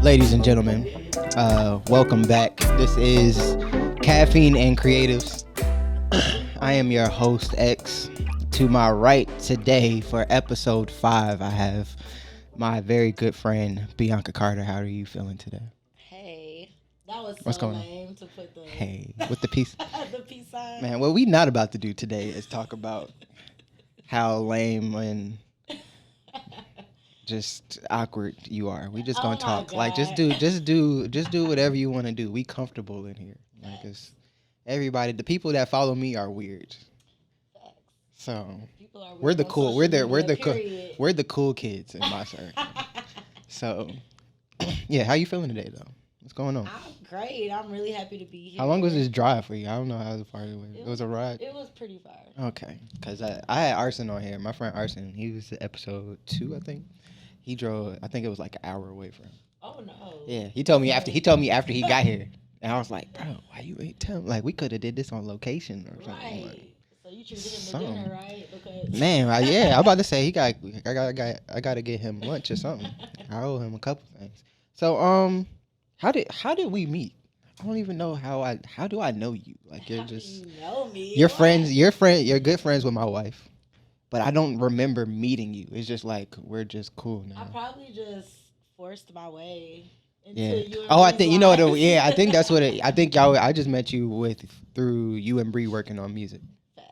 Ladies and gentlemen, welcome back. This is Caffeine and Creatives. I am your host, X. To my right today for episode 5, I have my very good friend, Bianca Carter. How are you feeling today? Hey, that was What's so going on? lame to put the Hey, with the peace. the peace sign. Man, what we not about to do today is talk about how lame and just awkward you are. We just Oh gonna my talk. Like just God. do whatever you want to do. We comfortable in here. Like it's everybody. The people that follow me are weird. Facts. So People are we're weird the on cool. social We're the media, cool. period. We're the cool kids in my circle. So yeah, how you feeling today though? What's going on? I'm great. I'm really happy to be here. How long was this drive for you? I don't know how far it was. It was a ride. It was pretty far. Okay, because I had Arson on here. My friend Arson. He was episode 2, I think. He drove. I think it was like an hour away from him. Oh no. Yeah, he told me after. He told me after he got here, and I was like, bro, why you ain't tell me? Like we could have did this on location or something. Right. Like, So you treated him to dinner, right? Because man, yeah, I'm about to say I got to get him lunch or something. I owe him a couple things. So how did we meet? I don't even know how do I know you? Like you're how do just you know me? you're What? friends. You're good friends with my wife. But I don't remember meeting you. It's just like we're just cool I now. probably just forced my way into Yeah. you and Oh, I Bree's think you know what? lives. Yeah, I think that's what it. I think y'all. I just met you through you and Bree working on music. Facts.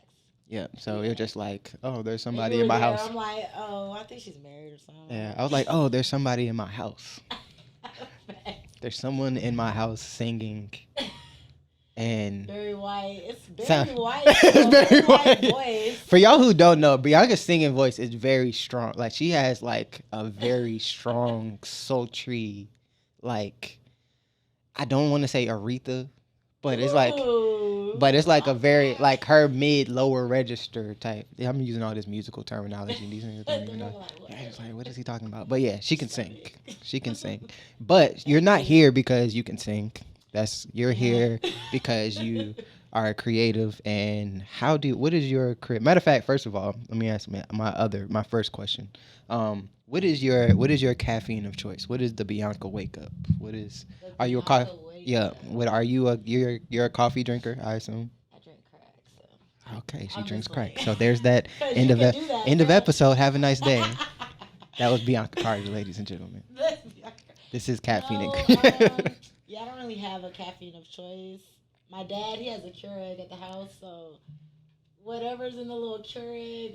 Yeah. So Yeah. you're just like, oh, there's And somebody you in were my there, house. I'm like, oh, I think she's married or something. Yeah. I was like, oh, there's somebody in my house. Facts. There's someone in my house singing, and Very white. It's very Sound- white. It's very white. Voice. for y'all who don't know, Bianca's singing voice is very strong. Like she has like a very strong, sultry, like I don't want to say Aretha, but it's like, Ooh. but it's like a very like her mid lower register type. Yeah, I'm using all this musical terminology. These niggas don't even know. Yeah, it's like what is he talking about? But yeah, she can sing. She can sing. But you're not here because you can sing. You're here because you are creative. And what is your career? Matter of fact, first of all, let me ask my first question. What is your caffeine of choice? What is the Bianca wake up? Are you a coffee? Yeah. What are you you're a coffee drinker? I assume. I drink crack, so. Okay, she I'm drinks just crack. playing. So there's that 'Cause end you of can do that, end of girl. episode. Have a nice day. That was Bianca Carter, ladies and gentlemen. Let's be honest. This is caffeine and No, Creatives. yeah, I don't really have a caffeine of choice. My dad, he has a Keurig at the house, so whatever's in the little Keurig,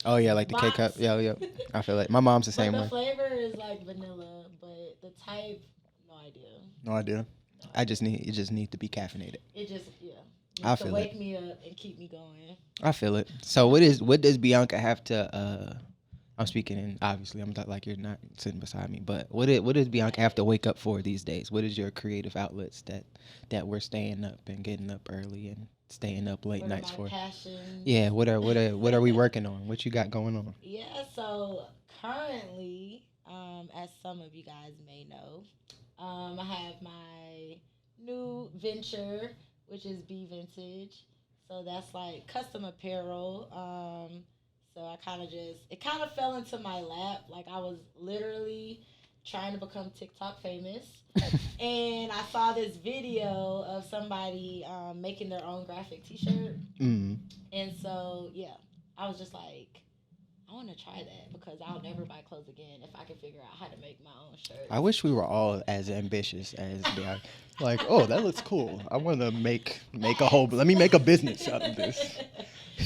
Oh yeah, like the K box. cup. Yeah. I feel like my mom's the But same the way. flavor is like vanilla, but the type, no idea. No idea. It just needs to be caffeinated. It just, yeah. I Needs to feel wake me up and keep me going. I feel it. So what does Bianca have to I'm speaking in obviously I'm not like you're not sitting beside me, but what does Bianca have to wake up for these days? What is your creative outlets that we're staying up and getting up early and staying up late What are nights my for? passions? Yeah, what are we working on? What you got going on? Yeah, so currently, as some of you guys may know, I have my new venture, which is Be Vintage. So that's like custom apparel. So it kind of fell into my lap. Like I was literally trying to become TikTok famous. And I saw this video of somebody making their own graphic t-shirt. Mm. And so, yeah, I was just like, I want to try that because I'll never buy clothes again if I can figure out how to make my own shirt. I wish we were all as ambitious as Bianca. Like, oh, that looks cool. I want to make let me make a business out of this.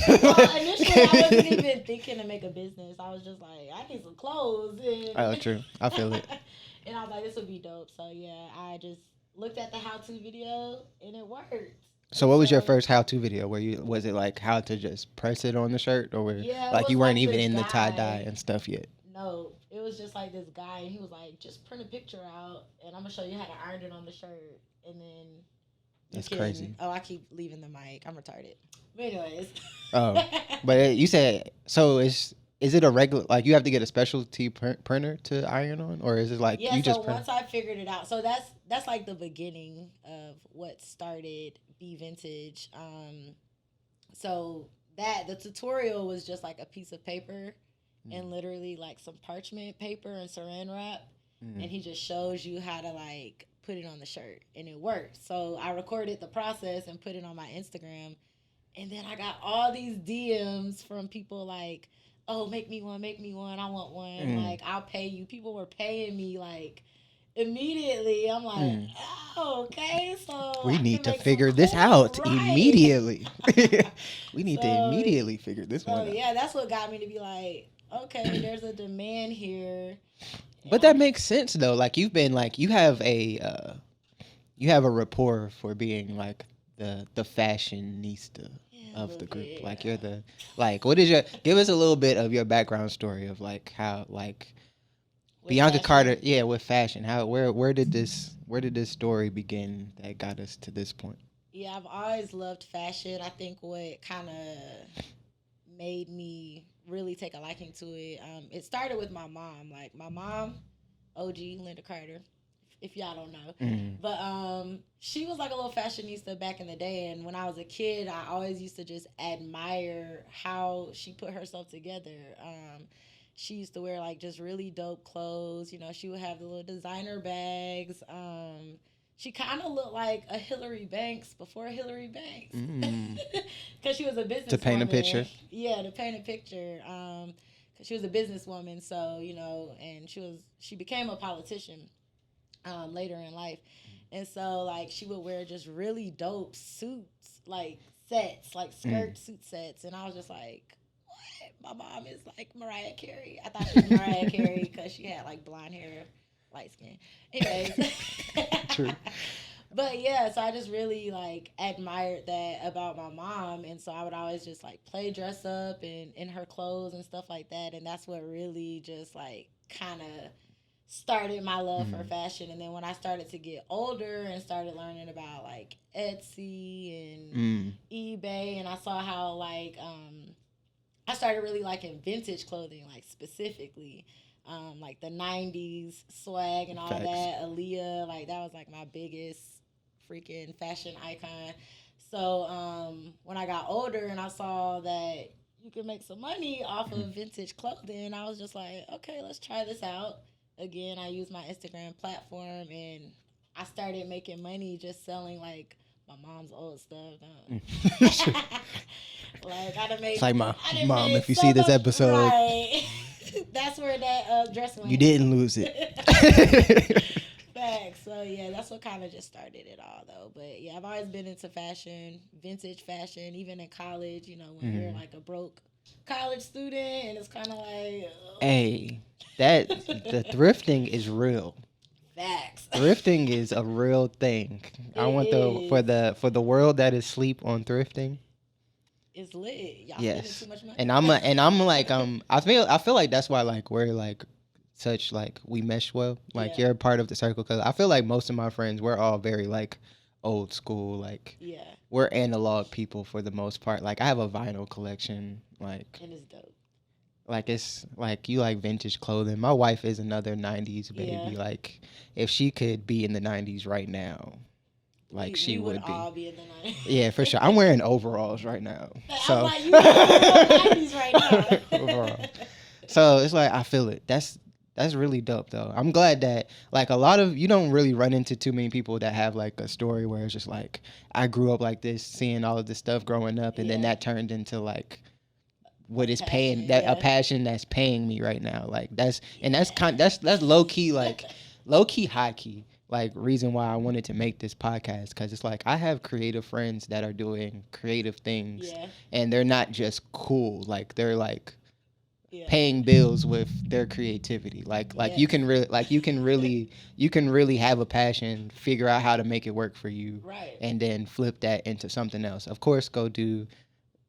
Well, initially, I wasn't even thinking to make a business. I was just like, I need some clothes. And Oh, true. I feel it. And I was like, this would be dope. So, yeah, I just looked at the how-to video, and it worked. So what was your first how-to video? Was it like how to just press it on the shirt, or Yeah, like you weren't even this in the tie guy. dye and stuff yet? No, it was just like this guy, and he was like, just print a picture out, and I'm going to show you how to iron it on the shirt. And then That's crazy. Oh, I keep leaving the mic. I'm retarded. But anyways. Oh, but you said so. Is it a regular like you have to get a specialty printer to iron on, or is it like yeah, you so just print? once I figured it out, so that's like the beginning of what started Be Vintage. So the tutorial was just like a piece of paper and literally like some parchment paper and saran wrap. and he just shows you how to like put it on the shirt, and it worked. So I recorded the process and put it on my Instagram, and then I got all these DMs from people like, "Oh, make me one, make me one. I want one. Like, I'll pay you." People were paying me like immediately. I'm like, "Oh, okay, so We I need can to make figure some this out right." immediately. We need to So, immediately figure this one so out. yeah, that's what got me to be like, okay, there's a demand here. But that makes sense though. Like you've been like you have a rapport for being like the fashionista Yeah, a of little the group. bit. Like you're the like what is your give us a little bit of your background story of like how like With Bianca fashion. Carter, yeah, with fashion. How where did this story begin that got us to this point? Yeah, I've always loved fashion. I think what kind of made me really take a liking to it, it started with my mom. Like my mom, OG Linda Carter, if y'all don't know. But she was like a little fashionista back in the day, and when I was a kid, I always used to just admire how she put herself together. She used to wear like just really dope clothes. You know, she would have the little designer bags. She kind of looked like a Hillary Banks before Hillary Banks, because she was a businesswoman. To paint a picture. Yeah, to paint a picture. Because she was a businesswoman, so you know, and she became a politician later in life, and so like she would wear just really dope suits, like sets, like skirt suit sets, and I was just like, my mom is like Mariah Carey. I thought she was Mariah Carey because she had like blonde hair, light skin. Anyways. True. But yeah, so I just really like admired that about my mom, and so I would always just like play dress up and in her clothes and stuff like that, and that's what really just like kind of started my love for fashion. And then when I started to get older and started learning about like Etsy and eBay, and I saw how like I started really liking vintage clothing, like specifically, like the '90s swag and all Facts. that. Aaliyah, like that was like my biggest freaking fashion icon. So when I got older and I saw that you could make some money off of vintage clothing, I was just like, okay, let's try this out. Again, I used my Instagram platform, and I started making money just selling like my mom's old stuff. Like I done made. It's like mom, made if you so see this much- episode, right. That's where that dress went. you didn't lose it. Facts. So yeah, that's what kind of just started it all, though. But yeah, I've always been into fashion, vintage fashion, even in college. You know, when you're like a broke college student, and it's kind of like, Hey, the thrifting is real. Facts. Thrifting is a real thing. I want for the world that is sleep on thrifting. It's lit. Y'all Yes, spending too much money. and I'm like I feel like that's why like we're like such like we mesh well. Like Yeah. you're a part of the circle because I feel like most of my friends we're all very like old school. Like Yeah, we're analog people for the most part. Like I have a vinyl collection. Like and it's dope. like it's like you like vintage clothing. My wife is another '90s baby. Yeah. Like if she could be in the '90s right now, like she we would be. all be in the 90s. Yeah, for sure. I'm wearing overalls right now. So I'm like, you in the 90s right now. Overall. So it's like I feel it. That's really dope though. I'm glad that like a lot of you don't really run into too many people that have like a story where it's just like I grew up like this, seeing all of this stuff growing up, and then Yeah. that turned into like what is Passion, paying that yeah. a passion that's paying me right now. Like that's low key like low key high key like reason why I wanted to make this podcast because it's like I have creative friends that are doing creative things Yeah, and they're not just cool like they're like yeah. paying bills with their creativity like Yes. you can really have a passion, figure out how to make it work for you, Right. and then flip that into something else. Of course, go do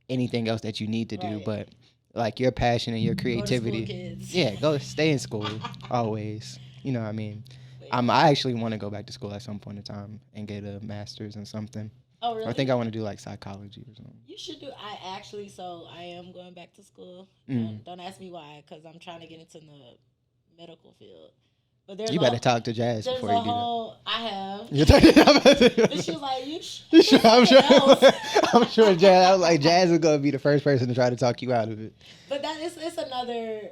anything else that you need to do, Right. but like your passion and your Go to school, creativity, kids. yeah, go stay in school always. You know what I mean? But I actually want to go back to school at some point in time and get a master's in something. Oh, really? I think I want to do like psychology or something. You should do. I am going back to school. Mm. Don't ask me why, because I'm trying to get into the medical field. But there's You better talk to Jazz There's before a you do that. whole. I have. You're talking And she was like, you should. I'm sure. else. I'm sure Jazz. I was like, Jazz is gonna be the first person to try to talk you out of it. But it's another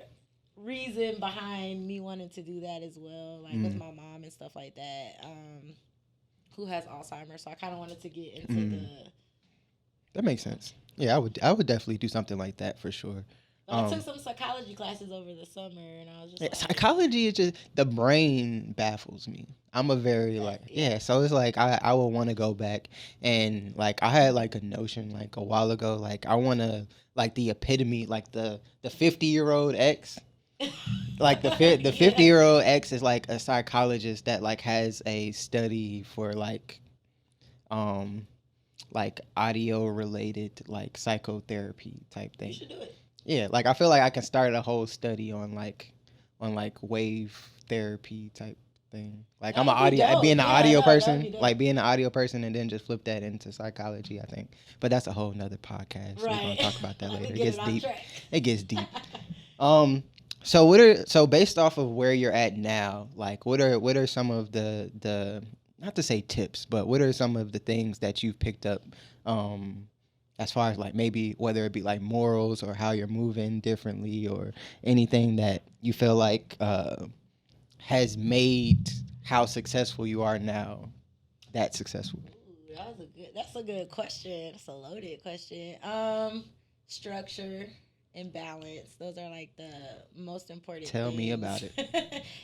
reason behind me wanting to do that as well, like with my mom and stuff like that, who has Alzheimer's. So I kind of wanted to get into the. That makes sense. Yeah, I would definitely do something like that for sure. But I took some psychology classes over the summer, and I was just like, psychology is just the brain baffles me. I'm a very so it's like I would want to go back and like I had like a notion like a while ago like I want to like the epitome like the 50-year-old ex. Like the 50-year-old ex is like a psychologist that like has a study for um audio related like psychotherapy type thing. You should do it. Yeah, like I feel like I can start a whole study on wave therapy type thing. Like I'm an audio being an audio person, like being an audio person and then just flip that into psychology, I think. But that's a whole nother podcast. Right. We're gonna talk about that later. It gets deep. It gets deep. So based off of where you're at now, like what are some of the not to say tips, but what are some of the things that you've picked up as far as like maybe whether it be like morals or how you're moving differently or anything that you feel like has made how successful you are now that successful? Ooh, that's a good question. That's a loaded question. Structure and balance. Those are like the most important Tell things. me about it.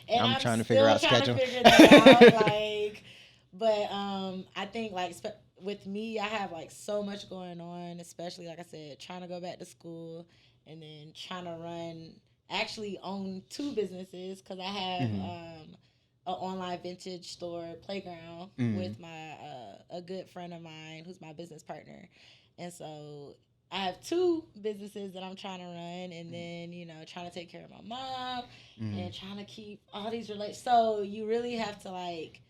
And I'm trying to figure out schedule. Figure that out, like, but I think like with me, I have like so much going on, especially like I said, trying to go back to school and then trying to actually own two businesses because I have an online vintage store playground with my a good friend of mine who's my business partner, and so I have two businesses that I'm trying to run, and then trying to take care of my mom and trying to keep all these relations. So you really have to like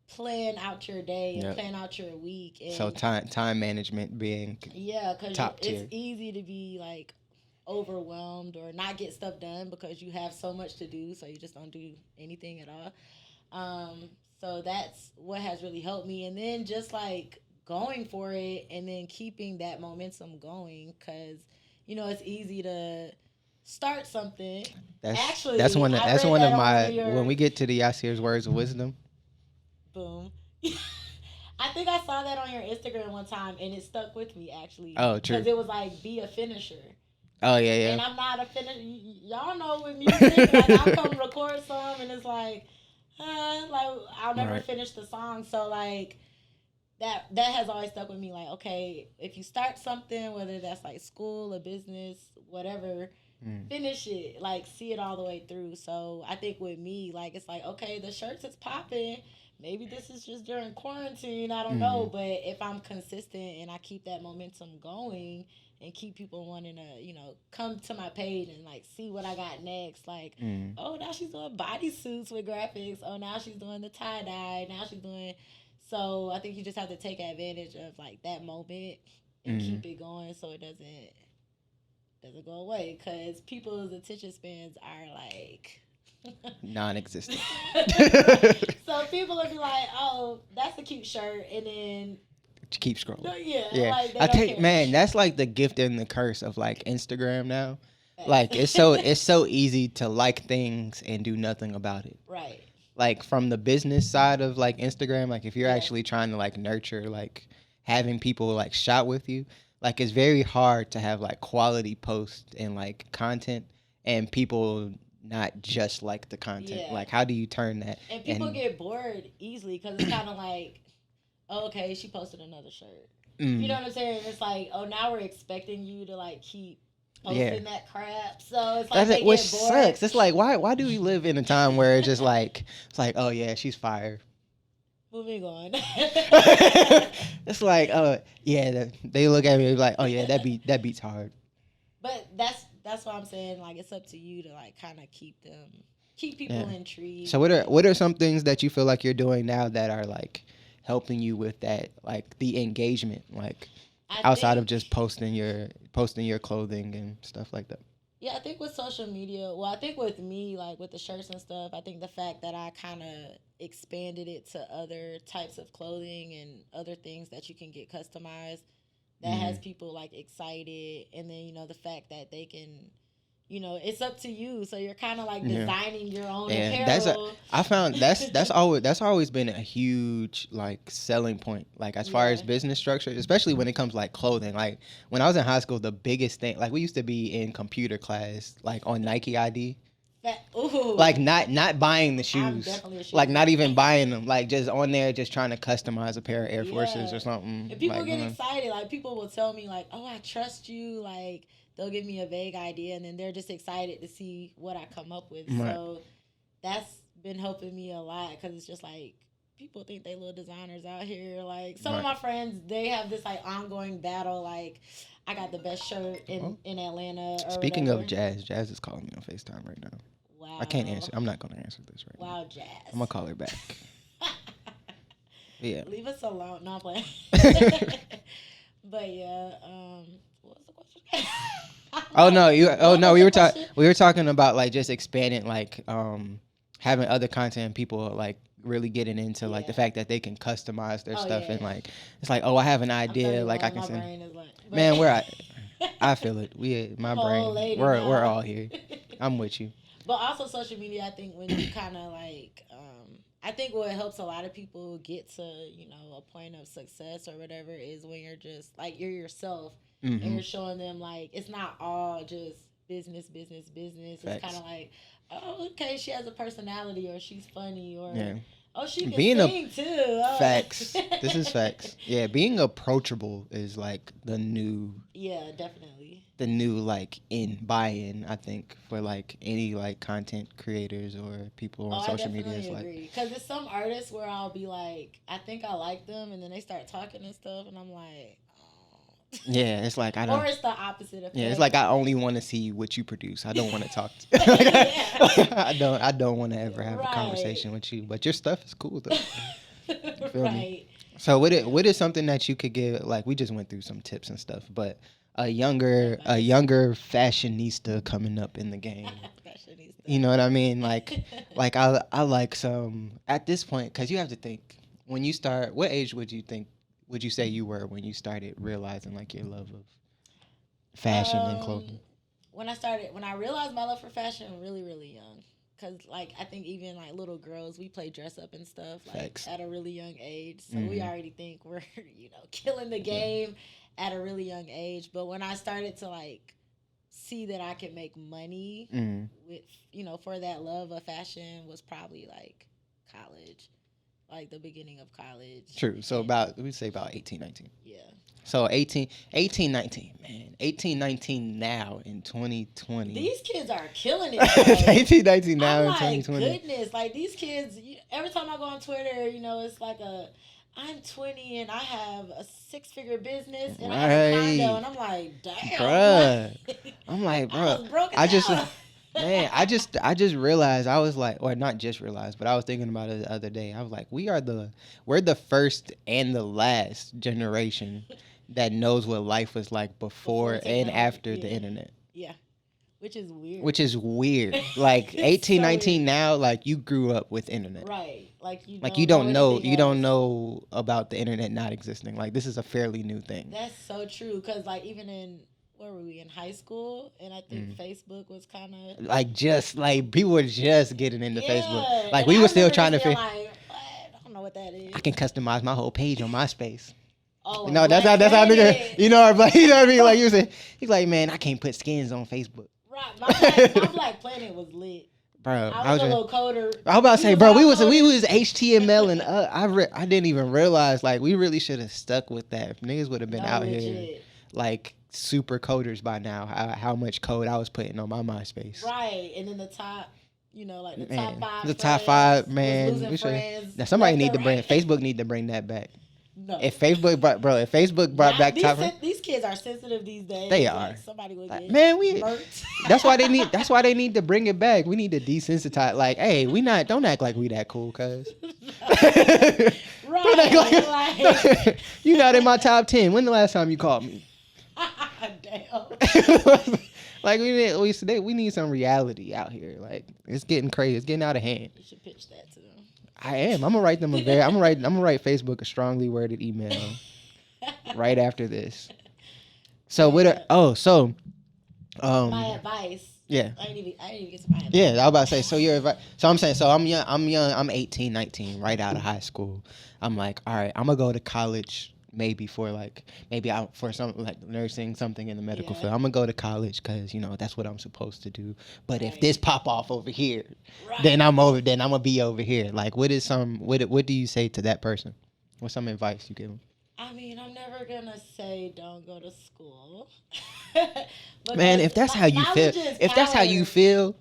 plan out your day and plan out your week. And so time management being because top tier. It's easy to be like overwhelmed or not get stuff done because you have so much to do, so you just don't do anything at all. So that's what has really helped me, and then just like going for it and then keeping that momentum going because it's easy to start something. That's one of my when we get to the Yasir's words of wisdom. Boom. I think I saw that on your Instagram one time and it stuck with me actually. Oh, true. Because it was like, be a finisher. Oh, yeah. And I'm not a finisher. Y'all know with music, like I'll come record some and it's like I'll never finish the song. So like that has always stuck with me. Like, okay, if you start something, whether that's like school, a business, whatever, finish it. Like see it all the way through. So I think with me, like it's like, okay, the shirts is popping. Maybe this is just during quarantine. I don't know. But if I'm consistent and I keep that momentum going and keep people wanting to, come to my page and like see what I got next. Like, oh, now she's doing bodysuits with graphics. Oh, now she's doing the tie dye. Now she's doing. So I think you just have to take advantage of like that moment and keep it going so it doesn't go away. Because people's attention spans are like non-existent. So people will be like, "Oh, that's a cute shirt," and then keep scrolling. Yeah. Like, I think, man, that's like the gift and the curse of like Instagram now. Like it's so easy to like things and do nothing about it. Right. Like from the business side of like Instagram, like if you're actually trying to like nurture like having people like shop with you, like it's very hard to have like quality posts and like content and people not just like the content. Yeah. Like how do you turn that? And people get bored easily because it's kind of like, oh, okay, she posted another shirt. You know what I'm saying? It's like, oh, now we're expecting you to like keep posting that crap. So it's like they which get bored. Sucks. It's like why do we live in a time where it's just like it's like, oh yeah, she's fired. Moving on. It's like, they look at me like, oh yeah, that beats hard. But that's what I'm saying. Like it's up to you to like kind of keep people intrigued. So what are some things that you feel like you're doing now that are like helping you with that, like the engagement, like outside of just posting your clothing and stuff like that? Yeah, I think with social media, I think with me, like with the shirts and stuff, I think the fact that I kind of expanded it to other types of clothing and other things that you can get customized, that has people like excited. And then, the fact that they can, it's up to you. So you're kind of like Yeah. designing your own And apparel. I found that's always been a huge like selling point, like as far as Yeah. business structure, especially when it comes like clothing. Like when I was in high school, the biggest thing, like we used to be in computer class, like on Nike ID, Ooh, like not buying the I'm shoes, definitely a shoe like not girl. even buying them, like just on there, just trying to customize a pair of Air Forces Yeah. or something. And people Like, get excited. Like people will tell me like, "Oh, I trust you." Like they'll give me a vague idea, and then they're just excited to see what I come up with. Right. So that's been helping me a lot because it's just like people think they little designers out here. Like some of Right. my friends, they have this like ongoing battle. Like I got the best shirt Oh. in Atlanta. Or Speaking whatever. of Jazz is calling me on FaceTime right now. Wow. I can't answer. I'm not gonna answer this right now. Wow, Jazz. I'm gonna call her back. Yeah. Leave us alone. No, I'm playing. But yeah, what was the question? Oh no, What was we the were talking question? we were talking about like just expanding, like having other content and people like really getting into like the Yeah. fact that they can customize their Oh, stuff, yeah. and like it's like, oh, I have an I'm idea, 31, like I can my send. brain is like, Man, I feel it. My I'm an old brain. lady We're now. all here. I'm with you. But also social media, I think when you kind of like, I think what helps a lot of people get to, a point of success or whatever is when you're just like, you're yourself and Hmm. you're showing them like, it's not all just business, business, business. It's Facts. kind of like, oh, okay, she has a personality or she's funny or, Yeah. oh, she can Being sing too. Oh. Facts. This is facts. Yeah, being approachable is like the new Yeah, definitely. like in buy-in, I think, for like any like content creators or people on Oh, social I media. definitely It's like, agree. Because there's some artists where I'll be like, I think I like them, and then they start talking and stuff, and I'm like, oh. yeah, it's like I don't. Or it's the opposite effect. Yeah, it's like I only want to see what you produce. I don't want to talk. I don't want to ever have a Right. conversation with you. But your stuff is cool though. Feel me? Right. So what is something that you could give? Like we just went through some tips and stuff, but a younger fashionista coming up in the game. Fashionista. You know what I mean? Like I like some at this point, because you have to think, when you start. What age would you say you were when you started realizing like your love of fashion and clothing? When I realized my love for fashion, really, really young. Cause like I think even like little girls, we play dress up and stuff like Facts. at a really young age. So we already think we're killing the game at a really young age. But when I started to like see that I could make money with for that love of fashion was probably like college, like the beginning of college. True. So we'd say about 18, 19. Yeah. So 18, 19, man. 18, 19 now in 2020. These kids are killing it. Though. 18, 19 now I'm in like, 2020. goodness, like these kids. Every time I go on Twitter, it's like I'm 20 and I have a 6-figure business and I have a condo, and I'm like, damn, bruh. I'm like, I was bruh. broken I just, down. man, I just realized, I was like, or not just realized, but I was thinking about it the other day. I was like, we're the first and the last generation that knows what life was like before and technology, after the yeah. internet. Yeah, which is weird. Like 18, So 19 weird. now, like you grew up with internet. Right, like You don't know anything else. know about the internet not existing. Like this is a fairly new thing. That's so true. Cause like even in where were we in high school, and I think Facebook was kind of Like just like people were just getting into yeah. Facebook. Like And we I were still remember trying to just being figure. like, what? I don't know what that is. I can customize my whole page on MySpace. Oh, No, that's how nigga. You know what I mean? Like you said, he's like, man, I can't put skins on Facebook. Right, my Black Planet was lit. Bro, I was a little coder. I was about to say, bro, we was all HTML and I didn't even realize, like, we really should have stuck with that. If niggas would have been out here legit. like super coders by now. How much code I was putting on my MySpace. Right, and then the top, like the Man, top 5. the top 5, man. Was losing We should. friends Now somebody left need and to bring right. Facebook need to bring that back. No. If Facebook brought back these, top, these kids are sensitive these days. They Like, are. somebody would like, get man, murked. That's why they need to bring it back. We need to desensitize. Like, hey, don't act like we that cool, cuz. Right. Like, You not in my top 10. When the last time you called me? damn. Like we need some reality out here. Like it's getting crazy. It's getting out of hand. You should pitch that to them. I am. I'm gonna write them I'm gonna write Facebook a strongly worded email right after this. So Yeah. my My advice. Yeah. I didn't even get to my advice. Yeah, I was about to say. So you're so I'm saying. So I'm young. I'm young. I'm 18, 19, right out of high school. I'm like, all right, I'm gonna go to college. Maybe for like maybe out for some like nursing something in the medical Yeah. field. I'm gonna go to college because that's what I'm supposed to do. But if Right. this pop off over here, Right. then I'm over. Then I'm gonna be over here. Like, what do you say to that person? What's some advice you give them? I mean, I'm never gonna say don't go to school. Man, Because if that's how you feel, knowledge is if that's how you power. feel,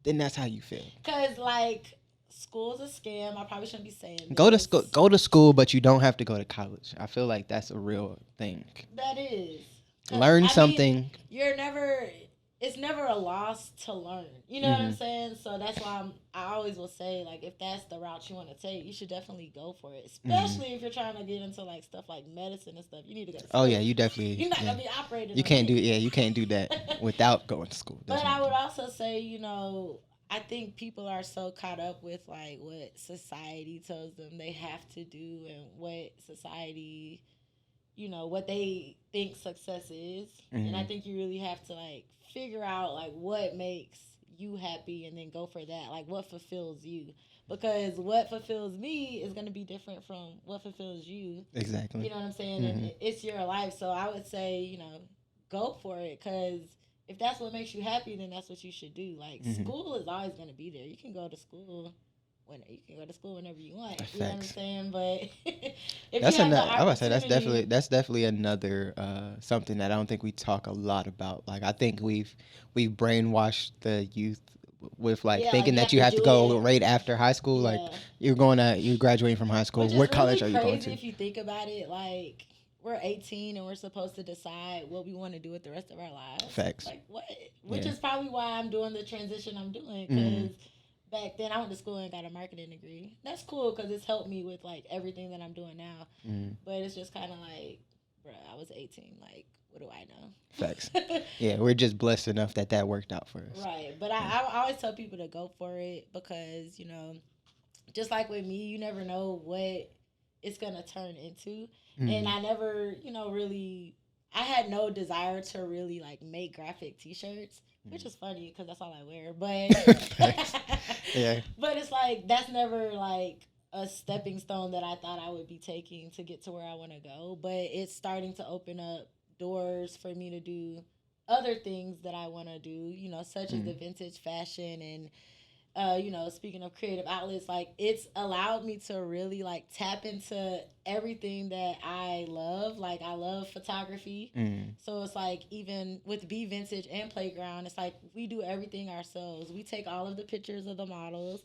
then that's how you feel. Cause like school's a scam. I probably shouldn't be saying Go to this. school. Go to school, but you don't have to go to college. I feel like that's a real thing. That is. 'Cause, Learn I something. mean, you're never. It's never a loss to learn. You know what I'm Mhm. saying? So that's why I always will say, like, if that's the route you want to take, you should definitely go for it. Especially if you're trying to get into like stuff like medicine and stuff. You need to go to school. Oh yeah, you definitely. You're not Yeah. gonna be operating. You on can't do. it. Yeah, you can't do that without going to school. But That's I not would also say, I think people are so caught up with like what society tells them they have to do and what society, what they think success is. And I Mhm. think you really have to like figure out like what makes you happy and then go for that. Like what fulfills you. Because what fulfills me is going to be different from what fulfills you. Exactly. You know what I'm saying? Mhm. And it's your life. So I would say, go for it because if that's what makes you happy, then that's what you should do. Like Mhm. school is always going to be there. You can go to school whenever you want. You know what I'm Facts. saying? But if That's you have the another. I would say opportunity, that's definitely another something that I don't think we talk a lot about. Like I think we've brainwashed the youth with like yeah, like thinking you that have you to have to do go it. right after high school. Like Yeah, you're graduating from high school. which is What really college are you going crazy to? if you think about it. Like we're 18 and we're supposed to decide what we want to do with the rest of our lives. Facts. Like what? Which Yeah. is probably why I'm doing the transition I'm doing Mhm. because back then I went to school and got a marketing degree. That's cool because it's helped me with like everything that I'm doing now. Mhm. But it's just kind of like, bruh, I was 18. Like, what do I Facts. know? Yeah, we're just blessed enough that worked out for us. Right. But Yeah. I always tell people to go for it because, just like with me, you never know what it's going to turn into. And Mhm. I never, really, I had no desire to really like make graphic t shirts, which is funny because that's all I wear. But, Facts. Yeah. but it's like, that's never like a stepping stone that I thought I would be taking to get to where I want to go. But it's starting to open up doors for me to do other things that I want to do, such as the Mhm. vintage fashion and speaking of creative outlets, like it's allowed me to really like tap into everything that I love. Like I love photography. Mhm. So it's like even with Be Vintage and Playground, it's like we do everything ourselves. We take all of the pictures of the models.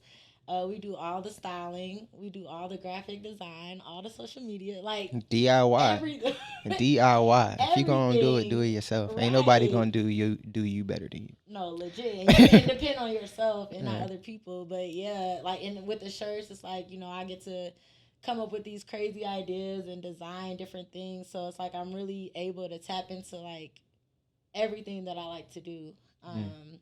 We do all the styling. We do all the graphic design, all the social media, like DIY. everything. DIY. If you gonna do it Everything. yourself. Ain't nobody Right. gonna do you better than you. No, legit. And you can depend on yourself and not Yeah. other people. But yeah, like and with the shirts, it's like, I get to come up with these crazy ideas and design different things. So it's like I'm really able to tap into like everything that I like to do. Mm.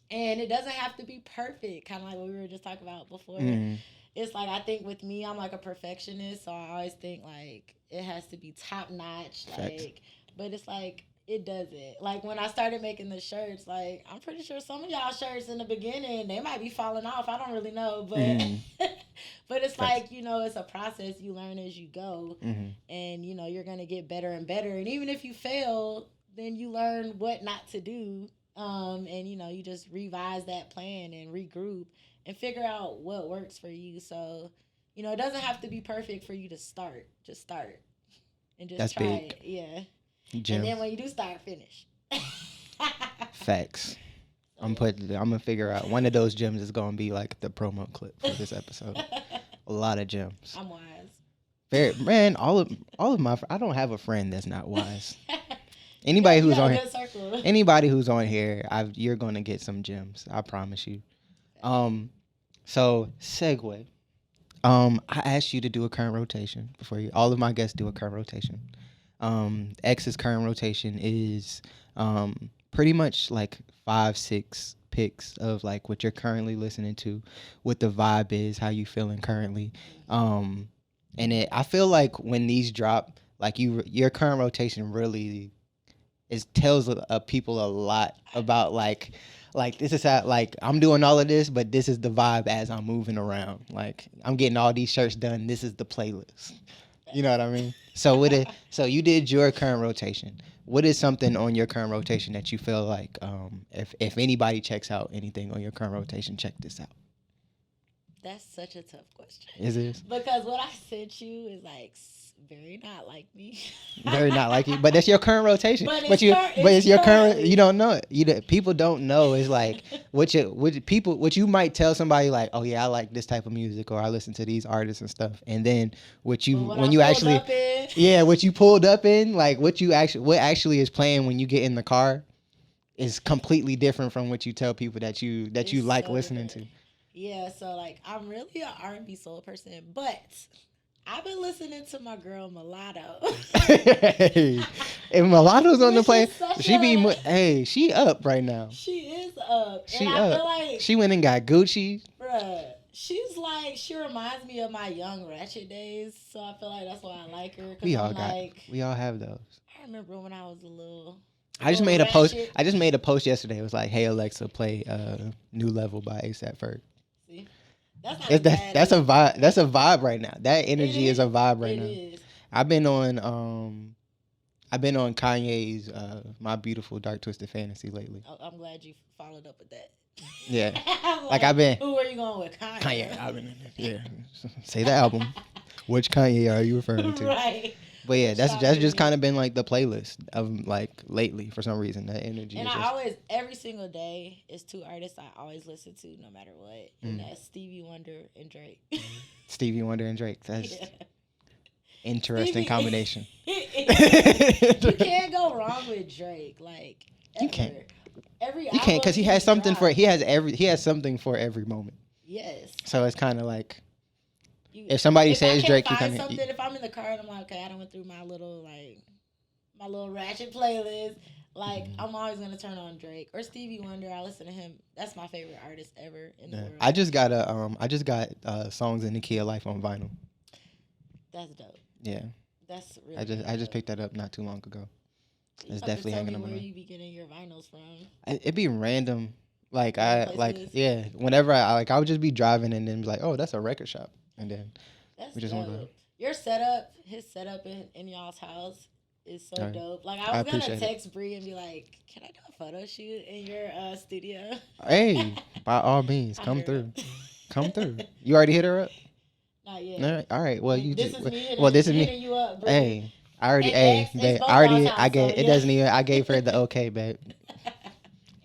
And it doesn't have to be perfect, kind of like what we were just talking about before. Mm. It's like I think with me, I'm like a perfectionist, so I always think like it has to be top notch, Facts. like. But it's like it doesn't. Like when I started making the shirts, like I'm pretty sure some of y'all shirts in the beginning they might be falling off. I don't really know, but Mm. but it's Facts. like it's a process. You learn as you go, Mhm. and you're gonna get better and better. And even if you fail, then you learn what not to do. And you just revise that plan and regroup and figure out what works for you. So, it doesn't have to be perfect for you to start. Just start and just That's try big. it. Yeah. Jim. And then when you do start, finish. Facts. I'm gonna figure out one of those gems is gonna be like the promo clip for this episode. A lot of gems. I'm wise. Man, all of my I don't have a friend that's not wise. Anybody who's on here, anybody who's on here, you're gonna get some gems. I promise you. So segue. I asked you to do a current rotation before you. All of my guests do a current rotation. X's current rotation is pretty much like 5-6 picks of like what you're currently listening to, what the vibe is, how you feeling currently. And I feel like when these drop, like your current rotation really tells people a lot about like like this is how like I'm doing all of this, but this is the vibe as I'm moving around. Like I'm getting all these shirts done. This is the playlist. You know what I mean? So so you did your current rotation. What is something on your current rotation that you feel like if anybody checks out anything on your current rotation, check this out? That's such a tough question. Is it Because what I sent you is like very not like me. very not like you? But that's your current rotation. But But it's your current. currently. You don't know it. People don't know. It's like what you might tell somebody like, oh yeah, I like this type of music or I listen to these artists and stuff. And then when you actually what you pulled up in, like what actually is playing when you get in the car is completely different from what you tell people that you like so listening different. Yeah, so like I'm really an R&B soul person, but I've been listening to my girl Mulatto. to. If Mulatto's on the Which play, is such she up right now. She is up. She and up. I feel like She went and got Gucci. bruh, she reminds me of my young Ratchet days, so I feel like that's why I like her. We all have those. I remember when I was a little. I just made a post. I just made a post yesterday. It was like, "Hey Alexa, play New Level by A$AP Ferg." See, that's a vibe. That's a vibe right now. That energy is a vibe right now. It is. I've been on Kanye's "My Beautiful Dark Twisted Fantasy" lately. I'm glad you followed up with that. Yeah, like I've been. Who are you going with, Kanye? Kanye. I've been. Yeah, say the album. Which Kanye are you referring to? Right. But yeah, that's just kind of been like the playlist of like lately for some reason. That energy. And I always, every single day, is two artists I always listen to no matter what. And that's Stevie Wonder and Drake. Stevie Wonder and Drake. That's interesting combination. You can't go wrong with Drake. Like you can't. You can't because he has something for he has something for every moment. Yes. So it's kind of like. If somebody says Drake, you something. If I'm in the car and I'm like, okay, I done went through my little ratchet playlist. Like I'm always gonna turn on Drake or Stevie Wonder. I listen to him. That's my favorite artist ever in the world. I just got songs in the Key of Life on vinyl. That's dope. Yeah. That's really. I just picked that up not too long ago. It's definitely hanging on my. Where you be getting your vinyls from? It'd be random. Whenever I would just be driving and then be like, oh, that's a record shop. And then we just want to. His setup in y'all's house is so dope. Like I was gonna text Bree and be like, "Can I do a photo shoot in your studio?" Hey, by all means, come through. Come through. You already hit her up? Not yet. All right. Well, this is me. Hitting you up, Bree. Hey, I already. Hey, babe. I gave. It doesn't even. I gave her the okay, babe.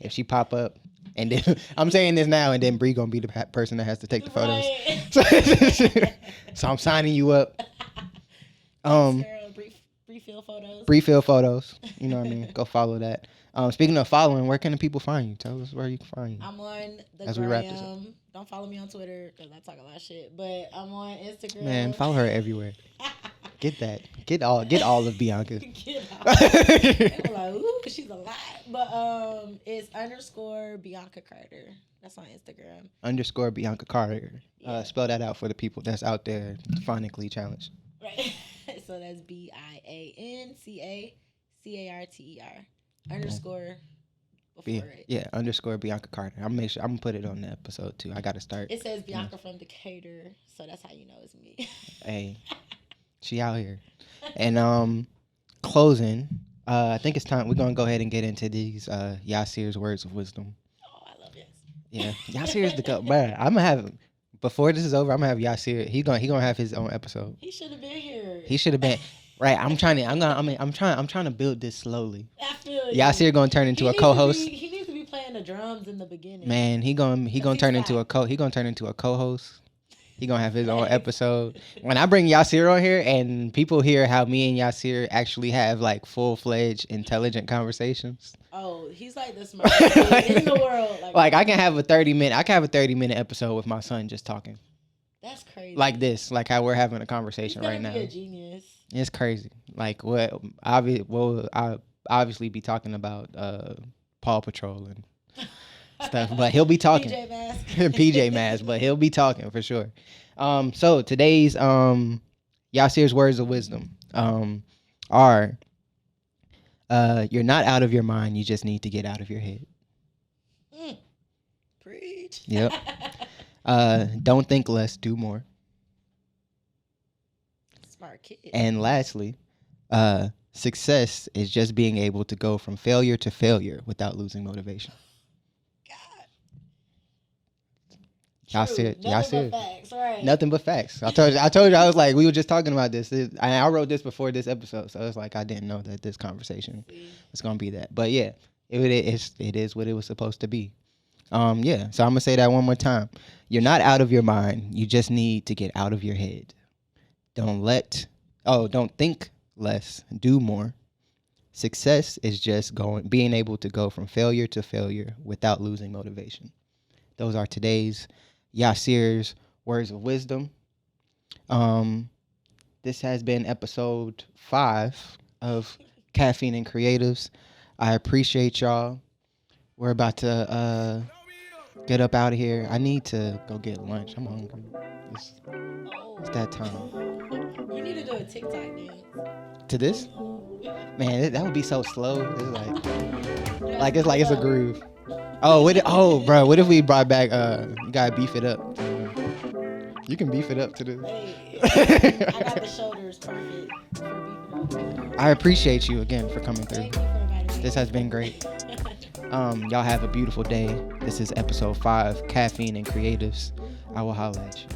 If she pop up. And then I'm saying this now, and then Bree gonna be the person that has to take the photos. Right. So I'm signing you up. Pre-fill photos. Pre-fill photos. You know what I mean? Go follow that. Speaking of following, where can the people find you? Tell us where you can find you. I'm on the as we wrap this up. Don't follow me on Twitter because I talk a lot of shit. But I'm on Instagram. Man, follow her everywhere. Get that. Get all of Bianca. Get all. They were like, ooh, she's a lot. But it's _ Bianca Carter. That's on Instagram. _ Bianca Carter. Yeah. Spell that out for the people that's out there phonically challenged. Right. So that's BIANCACARTER. Underscore before it. Yeah, _ Bianca Carter. I'm gonna put it on the episode too. I gotta start. It says Bianca from Decatur, so that's how you know it's me. Hey. She out here. And closing, I think it's time. We're going to go ahead and get into these Yasir's words of wisdom. Oh, I love Yasir. Yeah. Yasir's the go. Bruh, I'm going to have, before this is over, I'm going to have Yasir. He gonna have his own episode. He should have been here. He should have been. Right. I'm trying to build this slowly. I feel Yasir going to turn into a co-host. He needs to be playing the drums in the beginning. Man, he going to turn into a co-host. He gonna have his own episode. When I bring Yasir on here and people hear how me and Yasir actually have like full-fledged intelligent conversations. Oh, he's like the smartest kid in the world. Like I can have a 30-minute episode with my son just talking. That's crazy. Like this, like how we're having a conversation right now. He's a genius. It's crazy. Like we'll obviously be talking about Paw Patrol and stuff, but he'll be talking. PJ Masks. PJ Masks, but he'll be talking for sure. So today's Yasir's words of wisdom are you're not out of your mind, you just need to get out of your head. Mm. Preach. Yep. Don't think less, do more. Smart kid. And lastly, success is just being able to go from failure to failure without losing motivation. God. Y'all True. see it? Y'all Nothing see but it? facts, right? Nothing but facts. I told you, I was like, we were just talking about this. I wrote this before this episode, so it's like I didn't know that this conversation was gonna be that. But yeah, it is what it was supposed to be. Yeah. So I'm gonna say that one more time. You're not out of your mind. You just need to get out of your head. Don't think less, do more. Success is just being able to go from failure to failure without losing motivation. Those are today's Yasir's words of wisdom. Um, this has been episode 5 of Caffeine and Creatives. I appreciate y'all. We're about to get up out of here. I need to go get lunch. I'm hungry. It's that time. You need to do a TikTok dance. To this? Man, that would be so slow. It's a groove. Bro, what if we brought back you gotta beef it up. You can beef it up to this. Hey, I got the shoulders perfect for beefing up. I appreciate you again for coming through. Thank you for inviting me. This has been great. Y'all have a beautiful day. This is episode 5, Caffeine and Creatives. I will holler at you.